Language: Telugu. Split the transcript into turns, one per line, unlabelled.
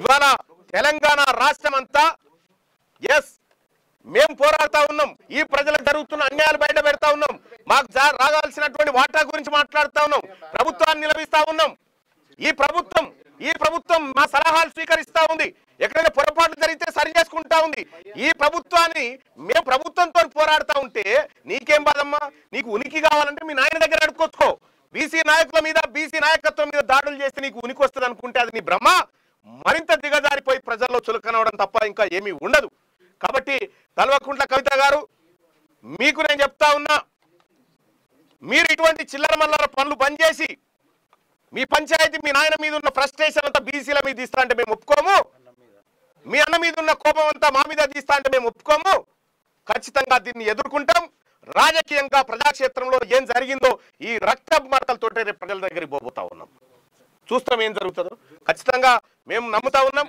ఇవాళ తెలంగాణ రాష్ట్రం అంతా ఎస్ మేము పోరాడుతా ఉన్నాం, ఈ ప్రజలకు జరుగుతున్న అన్యాయాలు బయట పెడతా ఉన్నాం, మాకు రాగాల్సినటువంటి వాటా గురించి మాట్లాడుతా ఉన్నాం, ప్రభుత్వాన్ని నిలబిస్తా ఉన్నాం. ఈ ప్రభుత్వం మా సలహాలు స్వీకరిస్తా ఉంది, ఎక్కడైనా పొరపాటు జరిగితే సరి చేసుకుంటా ఉంది. ఈ ప్రభుత్వాన్ని మేము ప్రభుత్వంతో పోరాడుతా ఉంటే నీకేం బాధమ్మా? నీకు ఉనికి కావాలంటే మీ నాయన దగ్గర అడుక్కొచ్చుకో. బీసీ నాయకుల మీద, బీసీ నాయకత్వం మీద దాడులు చేస్తే నీకు ఉనికి వస్తుంది అనుకుంటే అది నీ భ్రమ. మరింత దిగజారిపోయి ప్రజల్లో చులకనవడం తప్ప ఇంకా ఏమీ ఉండదు. కాబట్టి కల్వకుంట్ల కవిత గారు, మీకు నేను చెప్తా ఉన్నా, మీరు ఇటువంటి చిల్లర మల్లర పనులు బంద్ చేసి మీ పంచాయతీ మీ నాయన మీద ఉన్న ఫ్రస్ట్రేషన్ అంతా బీసీల మీద తీస్తా అంటే మేము ఒప్పుకోము, మీ అన్న మీద ఉన్న కోపం అంతా మా మీద తీస్తా అంటే మేము ఒప్పుకోము. ఖచ్చితంగా దీన్ని ఎదుర్కొంటాం. రాజకీయంగా ప్రజాక్షేత్రంలో ఏం జరిగిందో ఈ రక్త మరకలతోటే రేపు ప్రజల దగ్గరికి పోతా ఉన్నాం. చూస్తాం ఏం జరుగుతుందో. ఖచ్చితంగా మేము నమ్ముతా ఉన్నాం.